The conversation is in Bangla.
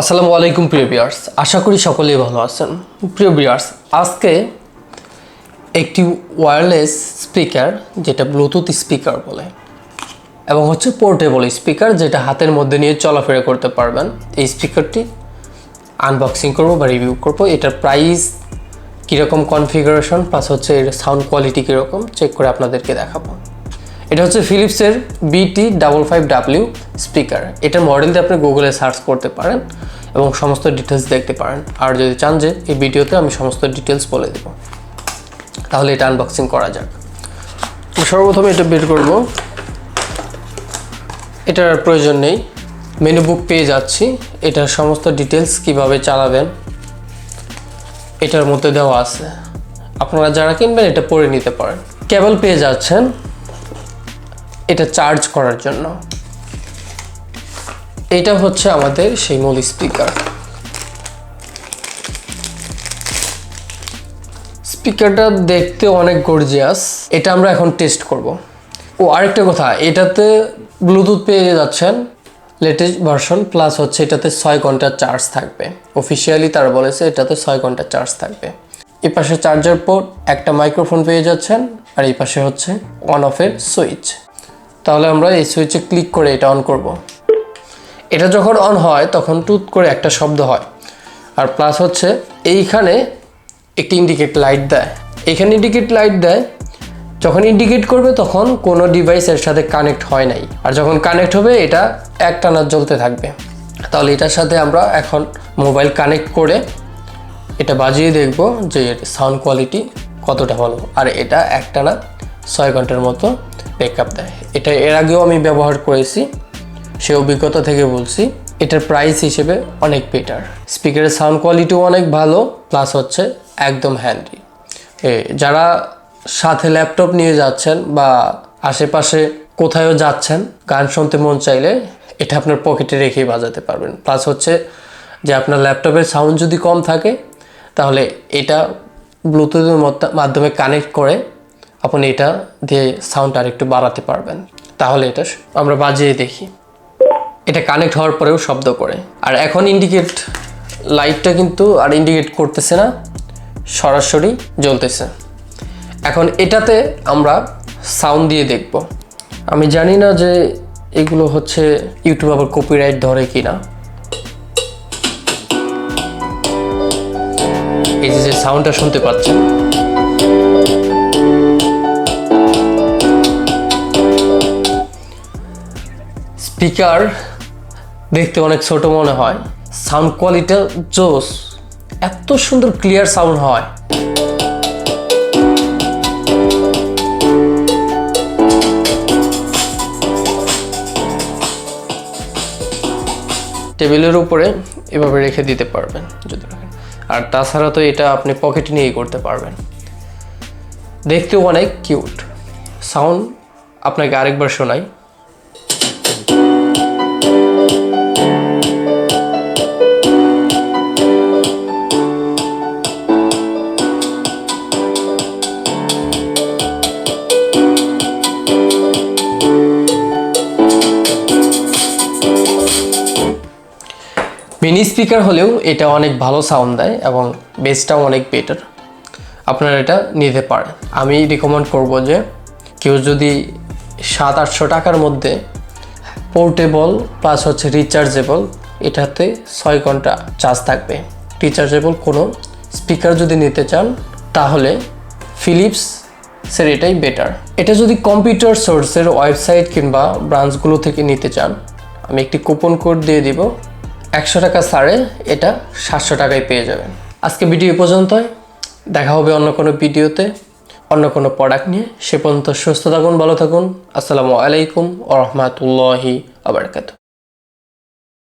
আসসালামু আলাইকুম প্রিয় ভিউয়ার্স, আশা করি সকলেই ভালো আছেন। প্রিয় ভিউয়ার্স, আজকে একটি ওয়্যারলেস স্পিকার, যেটা ব্লুটুথ স্পিকার বলে, এবং হচ্ছে পোর্টেবল স্পিকার, যেটা হাতের মধ্যে নিয়ে চলাফেরা করতে পারবেন, এই স্পিকারটি আনবক্সিং করব বা রিভিউ করব। এটার প্রাইস কীরকম, কনফিগারেশন প্লাস হচ্ছে এর সাউন্ড কোয়ালিটি কীরকম চেক করে আপনাদেরকে দেখাবো। এটা হচ্ছে ফিলিপসের BT55W স্পিকার। এটার মডেলটা আপনি গুগলে সার্চ করতে পারেন এবং সমস্ত ডিটেলস দেখতে পারেন। আর যদি চান যে এই ভিডিওতে আমি সমস্ত ডিটেলস বলে দেব, তাহলে এটা আনবক্সিং করা যাক। সর্বপ্রথমে এটা বের করব, এটার প্রয়োজন নেই, মেনু বুক পেয়ে যাচ্ছি। এটার সমস্ত ডিটেলস কিভাবে চালাবেন এটার মধ্যে দেওয়া আছে, আপনারা যারা কিনবেন এটা পড়ে নিতে পারেন। কেবল পেয়ে যাচ্ছেন এটা চার্জ করার জন্য। এটা হচ্ছে আমাদের সেই মূল স্পিকার। স্পিকারটা দেখতে অনেক গর্জিয়াস। এটা আমরা এখন টেস্ট করব। ও আরেকটা কথা, এটাতে ব্লুটুথ পেয়ে যাচ্ছেন লেটেস্ট ভার্সন, প্লাস হচ্ছে এটাতে 6 ঘন্টা চার্জ থাকবে। অফিসিয়ালি তারা বলেছে এটাতে 6 ঘন্টা চার্জ থাকবে। এই পাশে চার্জার পোর্ট, একটা মাইক্রোফোন পেয়ে যাচ্ছেন, আর এই পাশে হচ্ছে অন অফের সুইচ। তাহলে আমরা এই সুইচে ক্লিক করে এটা অন করব। এটা যখন অন হয় তখন টুথ করে একটা শব্দ হয়, আর প্লাস হচ্ছে এইখানে একটি ইন্ডিকেট লাইট দেয়। এখানে ইন্ডিকেট লাইট দেয়, যখন ইন্ডিকেট করবে তখন কোনো ডিভাইস এর সাথে কানেক্ট হয় নাই, আর যখন কানেক্ট হবে এটা একটানা জ্বলতে থাকবে। তাহলে এটার সাথে আমরা এখন মোবাইল কানেক্ট করে এটা বাজিয়ে দেখব যে এর সাউন্ড কোয়ালিটি কতটা ভালো। আর এটা একটানা 6 ঘন্টার মতো ব্যাকআপ দেয়। এটা এর আগেও আমি ব্যবহার করেছি, সে অভিজ্ঞতা থেকে বলছি। এটার প্রাইস হিসেবে অনেক বেটার। স্পিকারের সাউন্ড কোয়ালিটিও অনেক ভালো, প্লাস হচ্ছে একদম হ্যান্ডি। যারা সাথে ল্যাপটপ নিয়ে যাচ্ছেন বা আশেপাশে কোথায়ও যাচ্ছেন, গান শুনতে মন চাইলে এটা আপনার পকেটে রেখেই বাজাতে পারবেন। প্লাস হচ্ছে যে আপনার ল্যাপটপের সাউন্ড যদি কম থাকে তাহলে এটা ব্লুটুথের মাধ্যমে কানেক্ট করে আপনি এটা দিয়ে সাউন্ড আর একটু বাড়াতে পারবেন। তাহলে এটা আমরা বাজিয়ে দেখি, এটা কানেক্ট হওয়ার পরেও শব্দ করে। আর এখন ইন্ডিকেট লাইটটা কিন্তু আর ইন্ডিকেট করতেছে না, সরাসরি জ্বলতেছে। এখন এটাতে আমরা সাউন্ড দিয়ে দেখব। আমি জানি না যে এগুলো হচ্ছে ইউটিউব আবার কপিরাইট ধরে কিনা। এই যে সাউন্ডটা শুনতে পাচ্ছেন, স্পিকার দেখতে অনেক ছোট মনে হয়, সাউন্ড কোয়ালিটি জোস, এত সুন্দর ক্লিয়ার সাউন্ড হয়। টেবিলের উপরে এভাবে রেখে দিতে পারবেন যদি রাখেন, আর তাছাড়া তো এটা আপনি পকেটে নিয়েই করতে পারবেন। দেখতেও অনেক কিউট। সাউন্ড আপনাকে আরেকবার শোনাই। মিনি স্পিকার হলেও এটা অনেক ভালো সাউন্ড দেয় এবং বেসটাও অনেক বেটার। আপনারা এটা নিতে পারেন। আমি রিকমেন্ড করব যে কেউ যদি 700-800 টাকার মধ্যে পোর্টেবল প্লাস হচ্ছে রিচার্জেবল, এটাতে 6 ঘন্টা চার্জ থাকবে, রিচার্জেবল কোনো স্পিকার যদি নিতে চান তাহলে ফিলিপসের এটাই বেটার। এটা যদি কম্পিউটার সোর্সের ওয়েবসাইট কিংবা ব্রাঞ্চগুলো থেকে নিতে চান, আমি একটি কুপন কোড দিয়ে দিব, 100 টাকা ছাড়ে এটা 700 টাকায় পেয়ে যাবেন। আজকে ভিডিও পর্যন্তই, দেখা হবে অন্য কোনো ভিডিওতে অন্য কোনো প্রোডাক্ট নিয়ে। সে পর্যন্ত সুস্থ থাকুন, ভালো থাকুন। আসসালামু আলাইকুম ওয়া রাহমাতুল্লাহি ওয়া বারাকাতুহু।